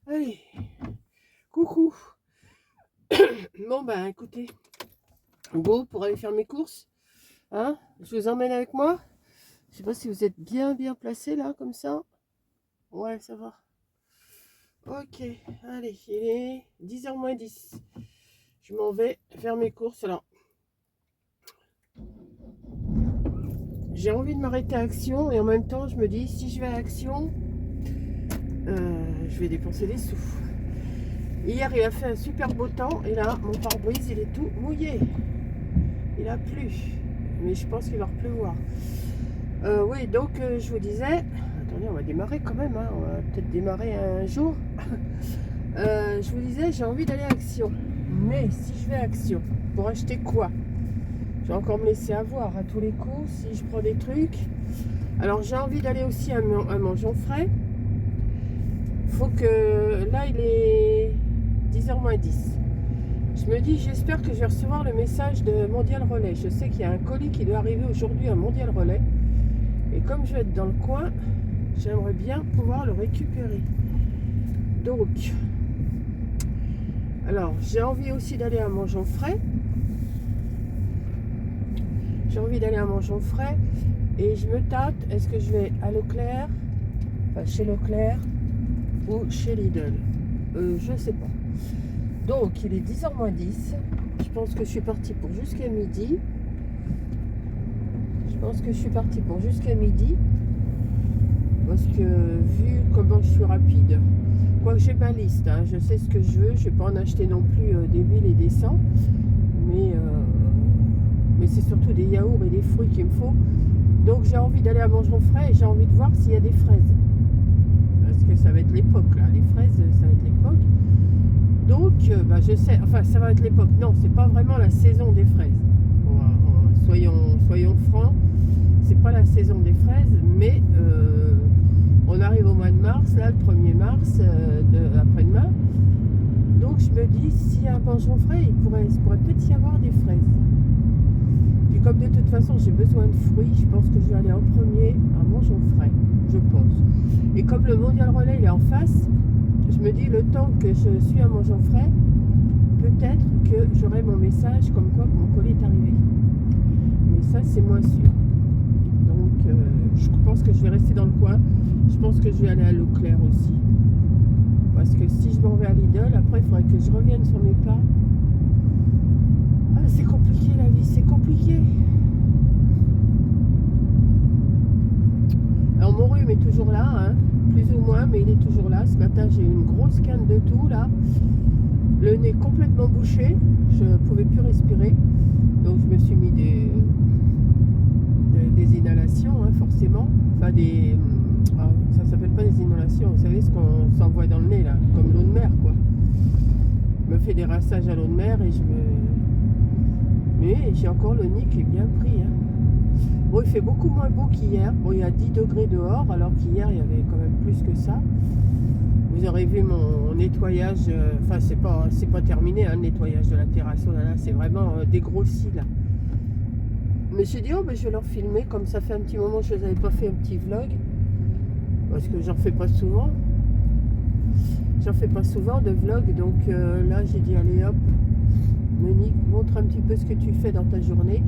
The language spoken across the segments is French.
Allez, coucou. Bon ben écoutez, go pour aller faire mes courses. Hein, je vous emmène avec moi. Je sais pas si vous êtes bien placé là comme ça. Ouais, ça va. Ok, allez, il est 10h moins 10. Je m'en vais faire mes courses. Alors, j'ai envie de m'arrêter à Action et en même temps je me dis si je vais à Action, je vais dépenser des sous. Hier il a fait un super beau temps et là mon pare-brise il est tout mouillé. Il a plu, mais je pense qu'il va repleuvoir. Oui, donc je vous disais, attendez, on va démarrer quand même, hein, on va peut-être démarrer un jour. Je vous disais, j'ai envie d'aller à Action. Mais si je vais à Action, pour acheter quoi? Je vais encore me laisser avoir à tous les coups si je prends des trucs. Alors j'ai envie d'aller aussi à Mangeons Frais. Faut que là il est 10h moins 10. Je me dis, j'espère que je vais recevoir le message de Mondial Relais. Je sais qu'il y a un colis qui doit arriver aujourd'hui à Mondial Relais. Et comme je vais être dans le coin, j'aimerais bien pouvoir le récupérer. Donc, alors, j'ai envie aussi d'aller à Mangeons Frais. J'ai envie d'aller à Mangeons Frais. Et je me tâte, est-ce que je vais à Leclerc, enfin chez Leclerc, ou chez Lidl? Je ne sais pas. Donc, il est 10h moins 10. Je pense que je suis partie pour jusqu'à midi. Parce que vu comment je suis rapide, quoique j'ai ma liste, hein, je sais ce que je veux, je ne vais pas en acheter non plus des 1000 et des 100, mais c'est surtout des yaourts et des fruits qu'il me faut. Donc j'ai envie d'aller à Mangeons Frais et j'ai envie de voir s'il y a des fraises. Parce que ça va être l'époque là, les fraises ça va être l'époque. Donc je sais, enfin ça va être l'époque, non c'est pas vraiment la saison des fraises. Soyons francs. C'est pas la saison des fraises, mais on arrive au mois de mars, là, le 1er mars, après-demain. Donc je me dis, s'il y a un Mangeons Frais, il pourrait peut-être y avoir des fraises. Puis comme de toute façon, j'ai besoin de fruits, je pense que je vais aller en premier à Mangeons Frais, je pense. Et comme le Mondial Relais il est en face, je me dis, le temps que je suis à Mangeons Frais, peut-être que j'aurai mon message comme quoi mon colis est arrivé. Mais ça, c'est moins sûr. Je pense que je vais rester dans le coin. Je pense que je vais aller à Leclerc aussi. Parce que si je m'en vais à Lidl, après il faudrait que je revienne sur mes pas. Ah, c'est compliqué la vie, c'est compliqué. Alors mon rhume est toujours là, hein, plus ou moins, mais il est toujours là. Ce matin j'ai eu une grosse canne de tout là. Le nez complètement bouché, je ne pouvais plus respirer. Donc je me suis mis des inhalations, hein, forcément. Enfin ça s'appelle pas des inhalations, vous savez ce qu'on s'envoie dans le nez là, comme l'eau de mer quoi. Je me fais des rinçages à l'eau de mer et mais j'ai encore le nez qui est bien pris, hein. Bon, il fait beaucoup moins beau qu'hier. Bon, il y a 10 degrés dehors, alors qu'hier il y avait quand même plus que ça. Vous aurez vu mon nettoyage, enfin c'est pas terminé, hein, le nettoyage de la terrasse. Oh là là, c'est vraiment dégrossi là. Je me suis dit, je vais leur filmer, comme ça fait un petit moment que je n'avais pas fait un petit vlog, parce que j'en fais pas souvent. De vlog, donc là j'ai dit, allez hop, Monique, montre un petit peu ce que tu fais dans ta journée.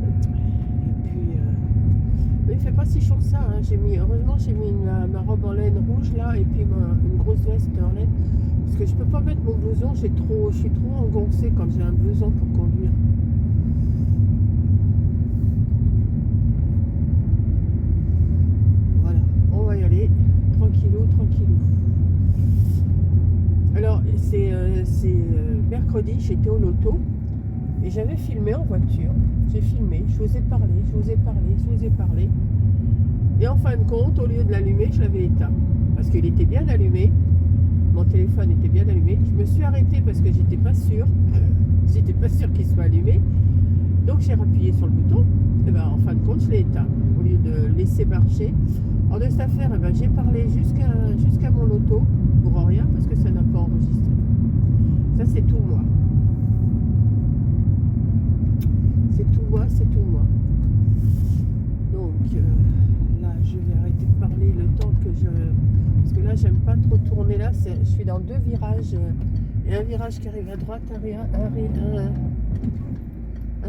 Et puis, mais il fait pas si chaud que ça, hein. Heureusement j'ai mis ma robe en laine rouge là, et puis une grosse veste en laine, parce que je peux pas mettre mon blouson, je suis trop engoncée quand j'ai un blouson pour conduire. Tranquillou. Alors c'est mercredi, j'étais au loto et j'avais filmé en voiture. J'ai filmé, je vous ai parlé. Et en fin de compte, au lieu de l'allumer, je l'avais éteint. Parce qu'il était bien allumé. Mon téléphone était bien allumé. Je me suis arrêtée parce que j'étais pas sûre. Qu'il soit allumé. Donc j'ai appuyé sur le bouton. Et en fin de compte, je l'ai éteint. Au lieu de laisser marcher. En de cette affaire, j'ai parlé jusqu'à mon loto pour rien parce que ça n'a pas enregistré. Ça, c'est tout moi. Donc là, je vais arrêter de parler le temps que parce que là, j'aime pas trop tourner là. Je suis dans deux virages. Et un virage qui arrive à droite, un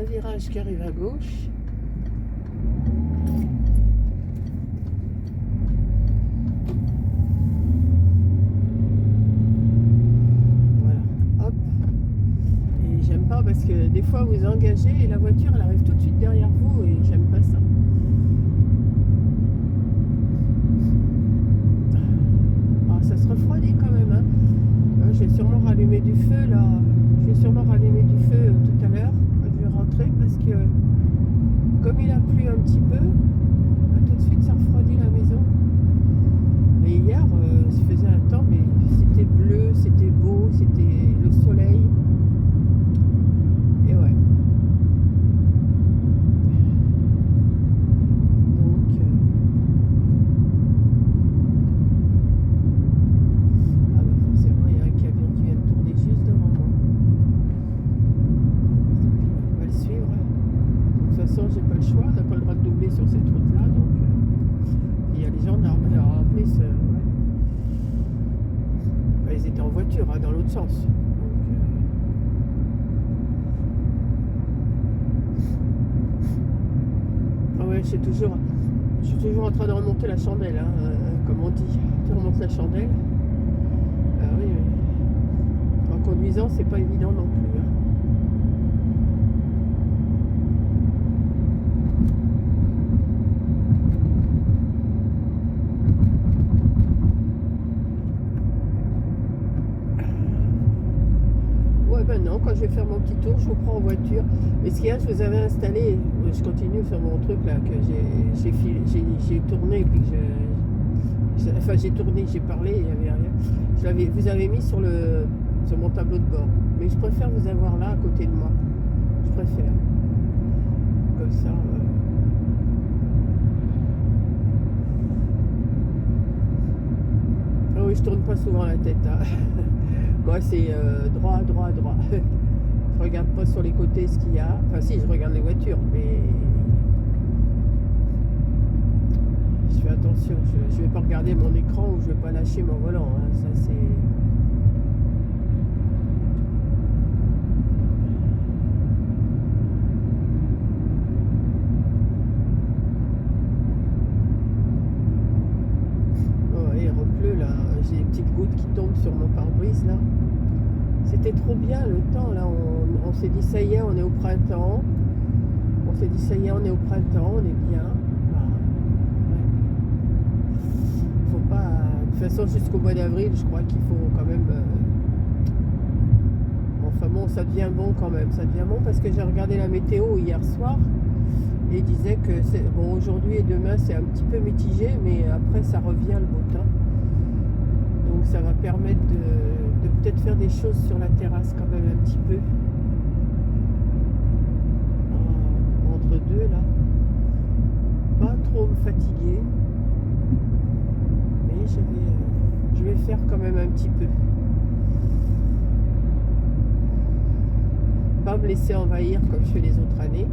virage qui arrive à gauche. Voilà, hop. Et j'aime pas parce que des fois vous engagez et la voiture elle arrive tout de suite derrière vous et j'aime pas ça. Ah, ça se refroidit quand même, hein. J'ai sûrement rallumé du feu là. J'ai sûrement rallumé du feu tout à l'heure quand je vais rentrer parce que comme il a plu un petit peu, bah, tout de suite ça refroidit la maison. Mais hier, il faisait un temps, mais c'était bleu, c'était beau, c'était le soleil. Et ouais. Donc, ah bah forcément, il y a un camion qui vient de tourner juste devant moi. On va le suivre. De toute façon, j'ai pas le choix, on n'a pas le droit de doubler sur cette route-là, donc il y a les gendarmes. Alors en plus, ouais. Bah, ils étaient en voiture, hein, dans l'autre sens. Ah ouais, je suis toujours en train de remonter la chandelle, hein, comme on dit. Tu remontes la chandelle. Ah oui, oui. En conduisant, c'est pas évident non plus, hein. Non, quand je vais faire mon petit tour, je vous prends en voiture. Mais ce qu'il y a, je vous avais installé, je continue sur mon truc là, que j'ai tourné, puis enfin j'ai tourné, j'ai parlé, il n'y avait rien. Vous avez mis sur mon tableau de bord. Mais je préfère vous avoir là, à côté de moi. Je préfère. Comme ça. Ah oui, je tourne pas souvent la tête, hein. Moi, c'est droit. Je regarde pas sur les côtés ce qu'il y a. Enfin, si, je regarde les voitures, mais je fais attention. Je vais pas regarder mon écran ou je vais pas lâcher mon volant, hein. Ça, c'est... Oh, il repleut, là. J'ai des petites gouttes qui tombent sur mon pare-brise, là. C'était trop bien le temps là, on s'est dit ça y est, on est au printemps. On s'est dit ça y est, on est au printemps, on est bien. Bah, ouais. Faut pas. De toute façon, jusqu'au mois d'avril, je crois qu'il faut quand même. Enfin bon, ça devient bon quand même. Ça devient bon parce que j'ai regardé la météo hier soir et il disait que bon, aujourd'hui et demain c'est un petit peu mitigé, mais après ça revient le beau temps. Donc ça va permettre de peut-être faire des choses sur la terrasse quand même un petit peu. Entre deux là. Pas trop me fatiguer. Mais je vais faire quand même un petit peu. Pas me laisser envahir comme je fais les autres années.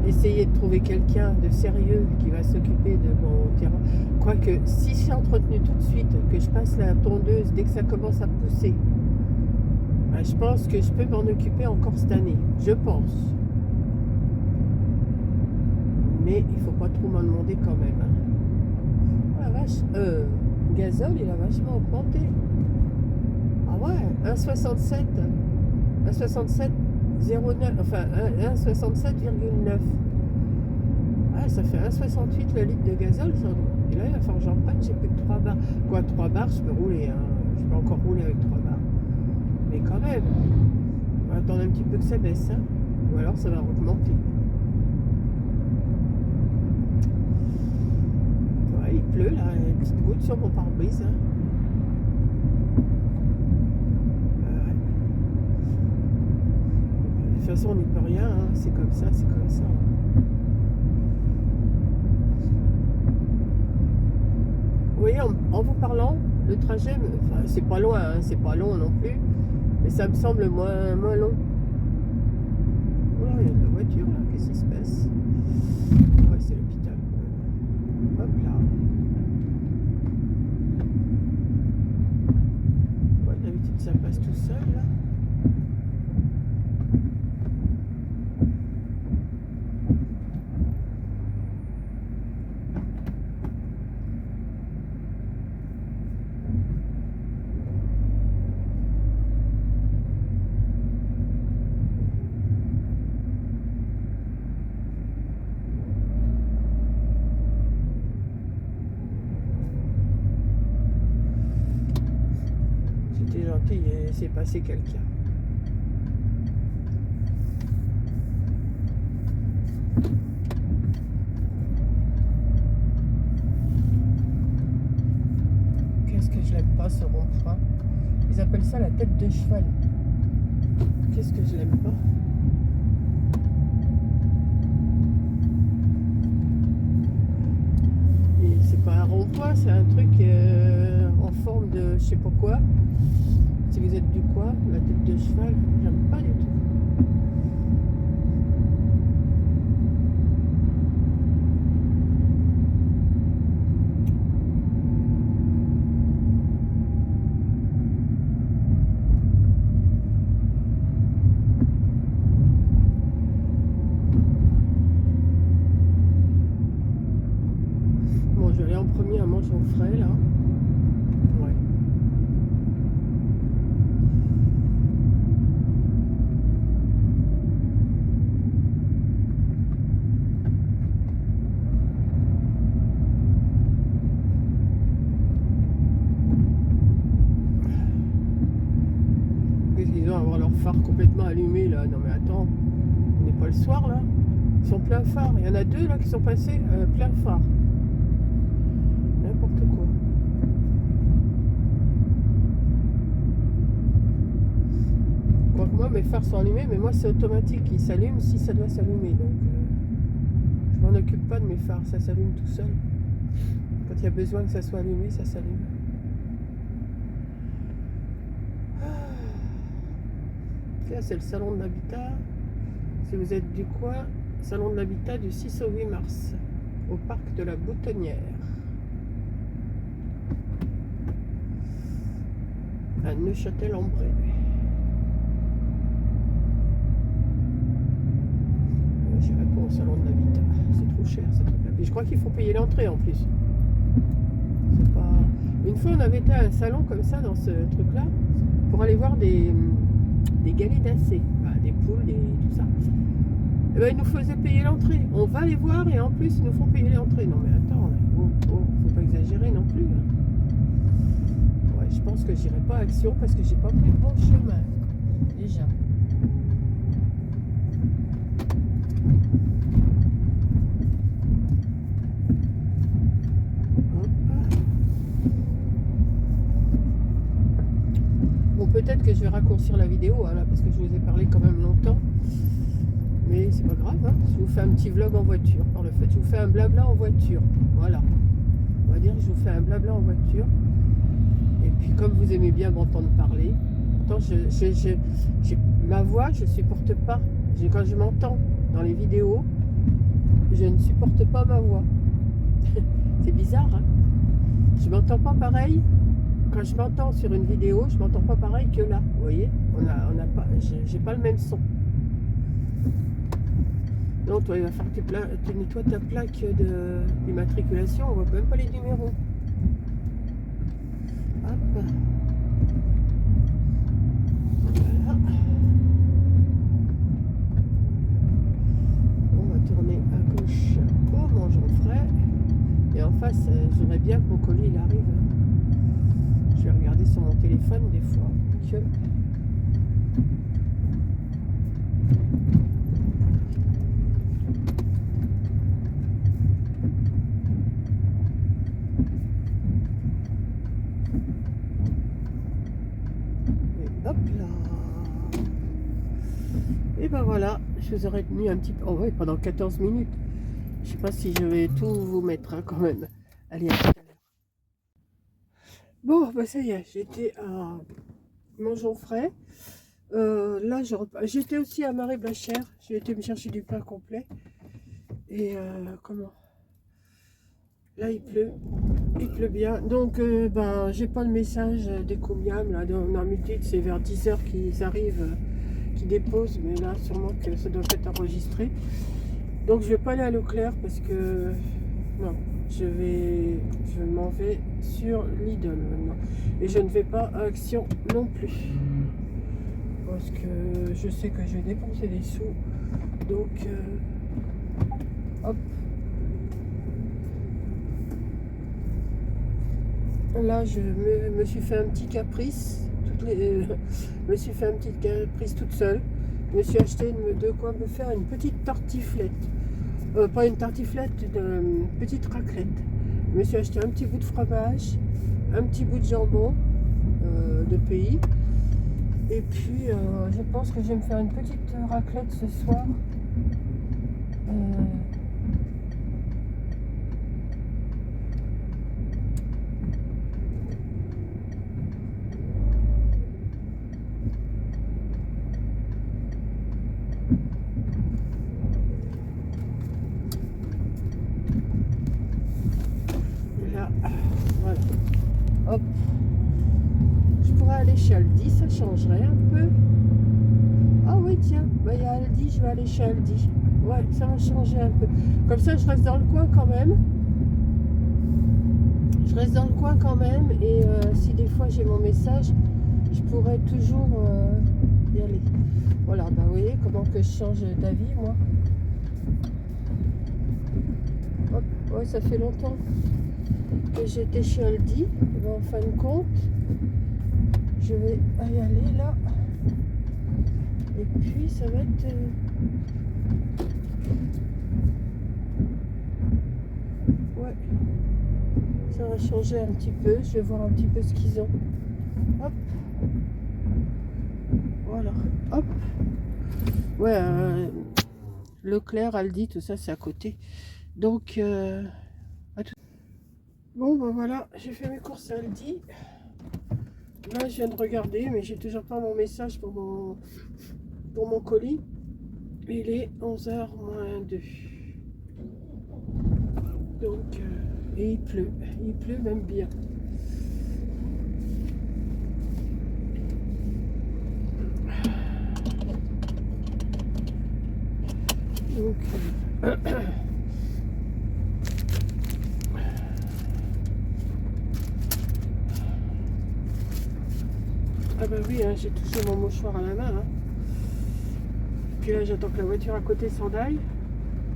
Essayer de trouver quelqu'un de sérieux qui va s'occuper de mon terrain. Quoique, si c'est entretenu tout de suite, que je passe la tondeuse dès que ça commence à pousser, ben, je pense que je peux m'en occuper encore cette année. Je pense. Mais il faut pas trop m'en demander quand même, hein. Oh la vache, gazole, il a vachement augmenté. Ah ouais, 1,67. 1,67,09, enfin 1,67,9. Ah, ça fait 1,68 le litre de gazole, ça. Et là, il va falloir que j'en prenne, j'ai plus que 3 bars. Quoi, 3 bars, je peux rouler, hein. Je peux encore rouler avec 3 bars. Mais quand même, on va attendre un petit peu que ça baisse, hein. Ou alors ça va augmenter. Ouais, il pleut, là, une petite goutte sur mon pare-brise, hein. De toute façon, on n'y peut rien, hein. C'est comme ça, c'est comme ça. Vous voyez, en vous parlant, le trajet, enfin, c'est pas loin, hein, c'est pas long non plus, mais ça me semble moins long. Oh là, il y a de la voiture là, qu'est-ce qui se passe? Ouais, c'est côté, il s'est passé quelqu'un. Qu'est-ce que je l'aime pas, ce rond-point. Ils appellent ça la tête de cheval. Qu'est-ce que je l'aime pas. Et c'est pas un rond-point, c'est un truc en forme de je sais pas quoi. Si vous êtes du coin, la tête de cheval, j'aime pas du tout. Bon, je vais aller en premier à manger au frais là. Ouais. Ils vont avoir leur phare complètement allumé là. Non mais attends, on n'est pas le soir là. Ils sont plein phare. Il y en a deux là qui sont passés plein phare. N'importe quoi. Quoique moi mes phares sont allumés, mais moi c'est automatique. Ils s'allument si ça doit s'allumer. Donc je m'en occupe pas de mes phares, ça s'allume tout seul. Quand il y a besoin que ça soit allumé, ça s'allume. Là, c'est le salon de l'habitat. Si vous êtes du coin, salon de l'habitat du 6 au 8 mars, au parc de la Boutonnière, à Neufchâtel-en-Bray. J'irai pas au salon de l'habitat, c'est trop cher ce truc-là. Et je crois qu'il faut payer l'entrée en plus. C'est pas... Une fois, on avait été à un salon comme ça, dans ce truc-là, pour aller voir des galets d'Assé, des poules, tout ça. Et ben, ils nous faisaient payer l'entrée. On va les voir et en plus ils nous font payer l'entrée. Non mais attends, faut pas exagérer non plus. Hein. Ouais, je pense que j'irai pas à Action parce que j'ai pas pris le bon chemin. Déjà. Peut-être que je vais raccourcir la vidéo là, parce que je vous ai parlé quand même longtemps, mais c'est pas grave, hein. Je vous fais un petit vlog en voiture. Par le fait, je vous fais un blabla en voiture, voilà, on va dire que je vous fais un blabla en voiture. Et puis comme vous aimez bien m'entendre parler, pourtant ma voix je supporte pas. Quand je m'entends dans les vidéos, je ne supporte pas ma voix. C'est bizarre, hein. Je m'entends pas pareil. Quand je m'entends sur une vidéo, je m'entends pas pareil que là. Vous voyez, on a pas, j'ai pas le même son. Non, toi, il va falloir que tu nettoies ta plaque d'immatriculation. On voit même pas les numéros. Hop. Voilà. On va tourner à gauche pour manger au frais. Et en face, j'aimerais bien que mon colis il arrive. Je vais regarder sur mon téléphone des fois que... Et hop là. Et ben voilà, je vous aurais mis un petit peu... Oh ouais, pendant 14 minutes. Je sais pas si je vais tout vous mettre hein, quand même. Allez, à tout à l'heure. Bon, bah ça y est, j'étais à Mangeons frais. Là, j'étais aussi à Marais-Blachère. J'ai été me chercher du pain complet. Et comment? Là, il pleut bien. Donc, ben, j'ai pas le message des comiams. Là, d'habitude, c'est vers 10h qu'ils arrivent, qu'ils déposent. Mais là, sûrement que ça doit être enregistré. Donc, je vais pas aller à Leclerc parce que... Non. Je m'en vais sur Lidl maintenant. Et je ne vais pas à Action non plus. Parce que je sais que je vais dépenser des sous. Donc, hop. Là, je me suis fait un petit caprice tout me suis fait une petite caprice toute seule. Je me suis acheté de quoi me faire une petite tartiflette. Pas une tartiflette, une petite raclette. Je me suis acheté un petit bout de fromage, un petit bout de jambon de pays. Et puis, je pense que je vais me faire une petite raclette ce soir. Et là, voilà. Hop. Je pourrais aller chez Aldi, ça changerait un peu. Ah oui, tiens, bah, il y a Aldi, je vais aller chez Aldi. Ouais, ça va changer un peu. Comme ça, je reste dans le coin quand même. Je reste dans le coin quand même. Et si des fois j'ai mon message, je pourrais toujours y aller. Voilà, bah vous voyez comment que je change d'avis, moi. Hop, ouais, ça fait longtemps que j'étais chez Aldi. Et ben, en fin de compte, je vais y aller là. Et puis ça va être... ouais. Ça va changer un petit peu. Je vais voir un petit peu ce qu'ils ont. Hop. Voilà. Hop. Ouais, Leclerc, Aldi, tout ça, c'est à côté. Donc, à tout... Bon, ben voilà, j'ai fait mes courses à Aldi. Là, je viens de regarder, mais j'ai toujours pas mon message pour mon colis. Il est 11h moins 2. Donc, et il pleut même bien. Donc, ah bah oui, hein, j'ai touché mon mouchoir à la main. Hein. Puis là, j'attends que la voiture à côté s'en aille.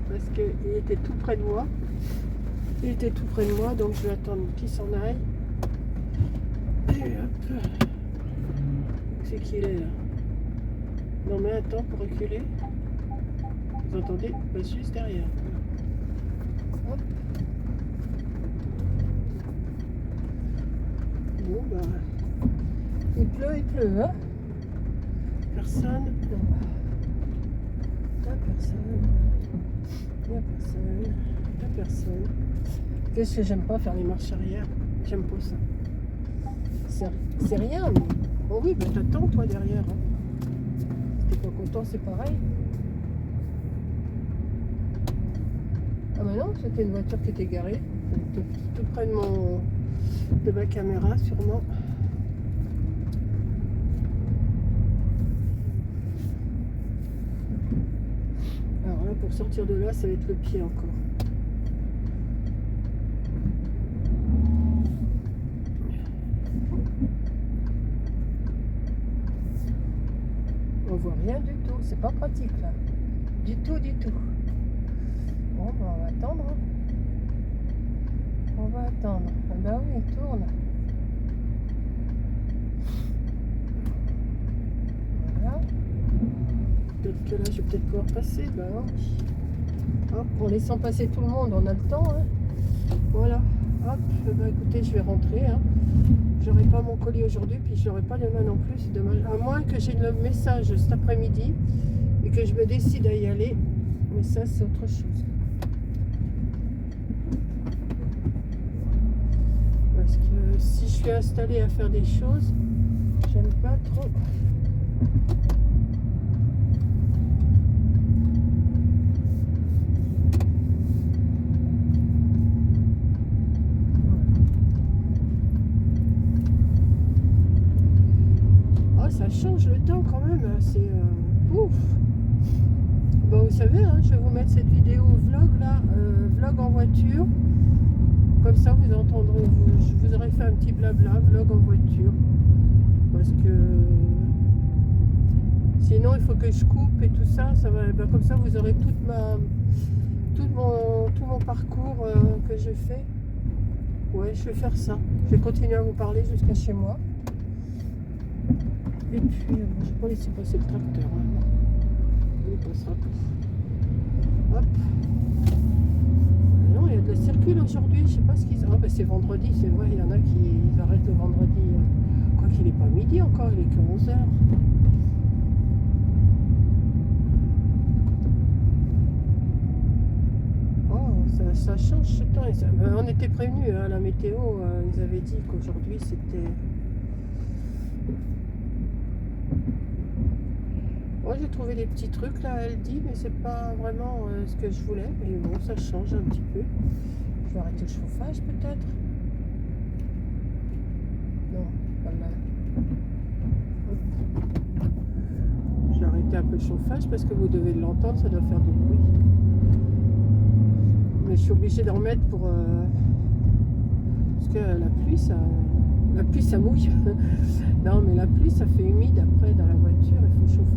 Parce qu'il était tout près de moi. Il était tout près de moi, donc je vais attendre qu'il s'en aille. Et hop. C'est qu'il est là. Non mais attends, pour reculer. Vous entendez? Bah, juste derrière. Hop. Bon bah. Il pleut, hein? Personne. Non. Y'a personne. Y'a personne. Y'a personne. Qu'est-ce que j'aime pas faire les marches arrière? J'aime pas ça. C'est rien, mais. Oh oui, bah t'attends toi derrière. Hein. Si t'es pas content, c'est pareil. Ah bah non, c'était une voiture qui était garée. Tout près de ma caméra, sûrement. Alors là, pour sortir de là, ça va être le pied encore. On voit rien du tout, c'est pas pratique là. Du tout. Bon, bah, on va attendre. Hein. On va attendre. Ah bah oui, il tourne. Voilà. Peut-être que là, je vais peut-être pouvoir passer. Bah oui. Hop, en laissant passer tout le monde, on a le temps. Hein. Voilà. Hop, bah écoutez, je vais rentrer. Hein. J'aurai pas mon colis aujourd'hui, puis j'aurai pas demain non plus. C'est dommage. À moins que j'ai le message cet après-midi et que je me décide à y aller. Mais ça, c'est autre chose. Parce que si je suis installée à faire des choses, j'aime pas trop. Oh, ça change le temps quand même. C'est ouf. Bon, vous savez, hein, je vais vous mettre cette vidéo vlog là, vlog en voiture. Comme ça, vous entendrez, je vous aurais fait un petit blabla, vlog en voiture. Parce que sinon, il faut que je coupe et tout ça. Ça va, ben, comme ça, vous aurez tout mon parcours que j'ai fait. Ouais, je vais faire ça. Je vais continuer à vous parler jusqu'à chez moi. Et puis, je ne vais pas laisser passer le tracteur. Hein. Il passera tout. Hop. Non, il y a de la circule aujourd'hui. Je sais pas ce qu'ils ont. Ah, ben c'est vendredi, c'est vrai. Il y en a qui arrêtent le vendredi. Quoi qu'il n'est pas midi encore, il est que 11h. Ça change ce temps. On était prévenus, hein, la météo, ils avaient dit qu'aujourd'hui c'était... Moi j'ai trouvé des petits trucs là, elle dit, mais c'est pas vraiment ce que je voulais. Mais bon, ça change un petit peu. Je vais arrêter le chauffage peut-être. Non, pas mal. J'ai arrêté un peu le chauffage parce que vous devez l'entendre, ça doit faire du bruit. Mais je suis obligée d'en remettre pour... parce que la pluie ça mouille. Non mais la pluie ça fait humide après dans la voiture, il faut chauffer.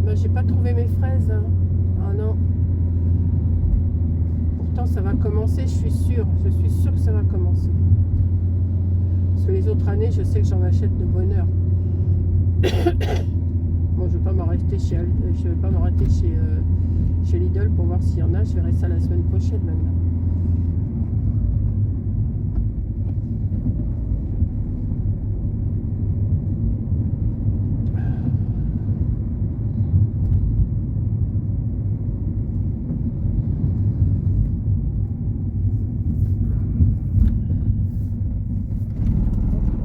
Ben, j'ai pas trouvé mes fraises. Hein. Ah non. Pourtant ça va commencer, je suis sûre que ça va commencer. Parce que les autres années, je sais que j'en achète de bonne heure. Bon, je vais pas m'arrêter chez Lidl pour voir s'il y en a. Je verrai ça la semaine prochaine maintenant.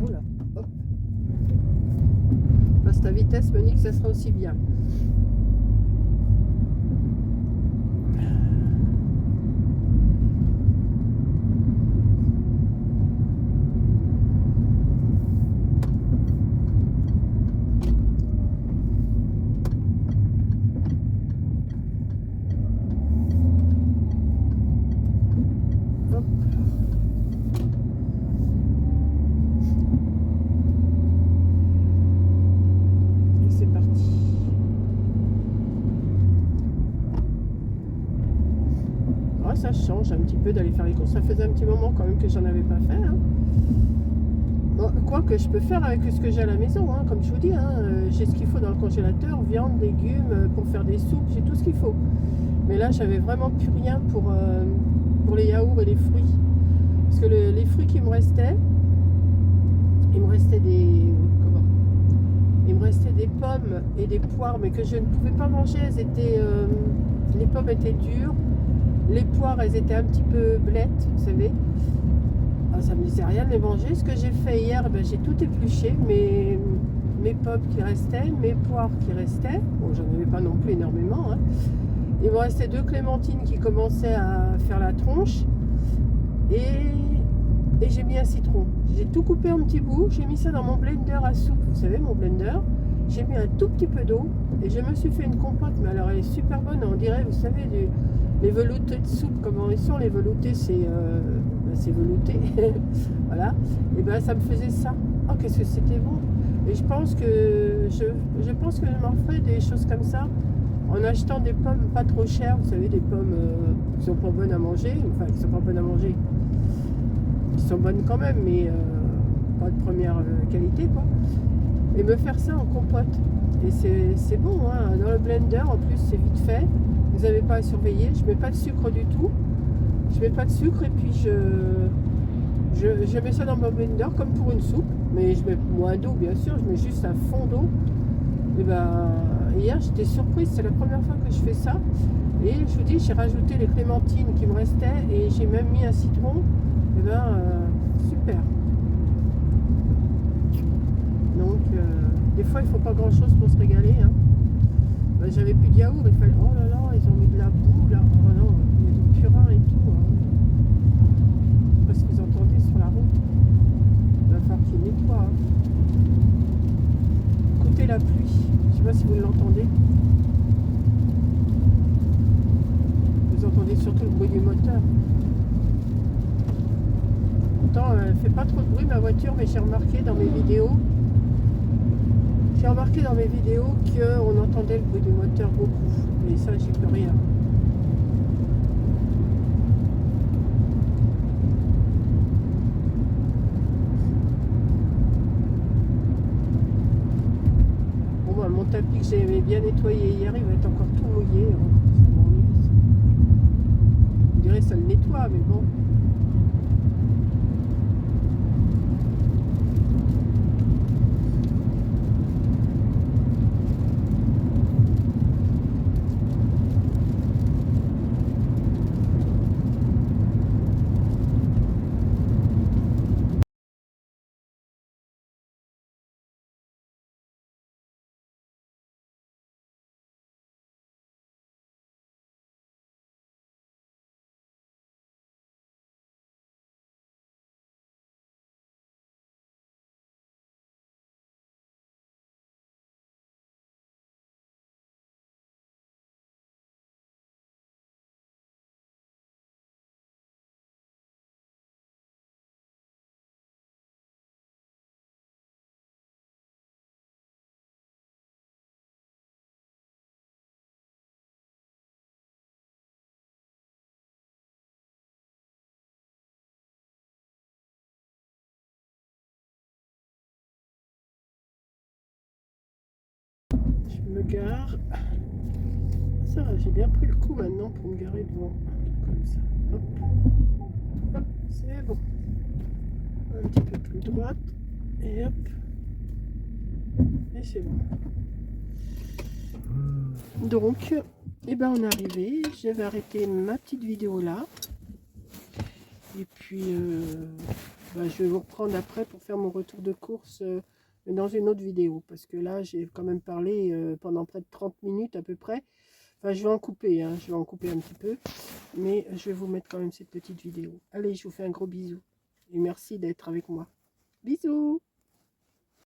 Oh là, hop. Parce que ta vitesse me dit que ça sera aussi bien. Ça change un petit peu d'aller faire les courses. Ça faisait un petit moment quand même que j'en avais pas fait. Hein. Bon, quoi que je peux faire avec ce que j'ai à la maison, hein, comme je vous dis. Hein, j'ai ce qu'il faut dans le congélateur, viande, légumes, pour faire des soupes, j'ai tout ce qu'il faut. Mais là, j'avais vraiment plus rien pour les yaourts et les fruits. Parce que les fruits qui me restaient, il me restait des pommes et des poires, mais que je ne pouvais pas manger. Les pommes étaient dures. Les poires, elles étaient un petit peu blettes, vous savez. Alors, ça me disait rien de les manger. Ce que j'ai fait hier, ben, j'ai tout épluché. Mes pommes qui restaient, mes poires qui restaient. Bon, j'en avais pas non plus énormément. Hein. Il me restait 2 clémentines qui commençaient à faire la tronche. Et j'ai mis un citron. J'ai tout coupé en petits bouts. J'ai mis ça dans mon blender à soupe. Vous savez, mon blender. J'ai mis un tout petit peu d'eau. Et je me suis fait une compote. Mais alors, elle est super bonne. On dirait, vous savez, les veloutés de soupe, comment ils sont, les veloutés, c'est velouté. Voilà. Et ben ça me faisait ça. Oh, qu'est-ce que c'était bon. Et je pense que je m'en ferai des choses comme ça en achetant des pommes pas trop chères. Vous savez, des pommes qui sont pas bonnes à manger. Enfin, qui sont pas bonnes à manger. Qui sont bonnes quand même, mais pas de première qualité, quoi. Et me faire ça en compote. Et c'est bon, hein. Dans le blender, en plus, c'est vite fait. Vous n'avez pas à surveiller. Je mets pas de sucre du tout. Je mets pas de sucre et puis je mets ça dans mon blender comme pour une soupe. Mais je mets moins d'eau, bien sûr. Je mets juste un fond d'eau. Et ben hier j'étais surprise. C'est la première fois que je fais ça. Et je vous dis, j'ai rajouté les clémentines qui me restaient et j'ai même mis un citron. Et ben super. Donc des fois il faut pas grand chose pour se régaler. Hein. Ben, j'avais plus de yaourt, il fallait. Oh là là, ils ont mis de la boue là. Oh non, il y a du purin et tout. Hein. Je sais pas ce que vous entendez sur la route. Il va falloir qu'ils nettoient. Hein. Écoutez la pluie. Je sais pas si vous l'entendez. Vous entendez surtout le bruit du moteur. Pourtant, elle fait pas trop de bruit ma voiture, mais j'ai remarqué dans mes vidéos. J'ai remarqué dans mes vidéos qu'on entendait le bruit du moteur beaucoup. Mais ça, j'y peux rien. Puis que j'avais bien nettoyé hier, il va être encore tout mouillé. Hein. On dirait que ça le nettoie, mais bon. Je me gare. Ça va, j'ai bien pris le coup maintenant pour me garer devant. Comme ça. Hop. Hop, c'est bon. Un petit peu plus droite. Et hop. Et c'est bon. Donc, eh ben on est arrivé. Je vais arrêter ma petite vidéo là. Et puis, je vais vous reprendre après pour faire mon retour de course dans une autre vidéo. Parce que là, j'ai quand même parlé pendant près de 30 minutes à peu près. Enfin, je vais en couper, hein, je vais en couper un petit peu. Mais je vais vous mettre quand même cette petite vidéo. Allez, je vous fais un gros bisou. Et merci d'être avec moi. Bisous!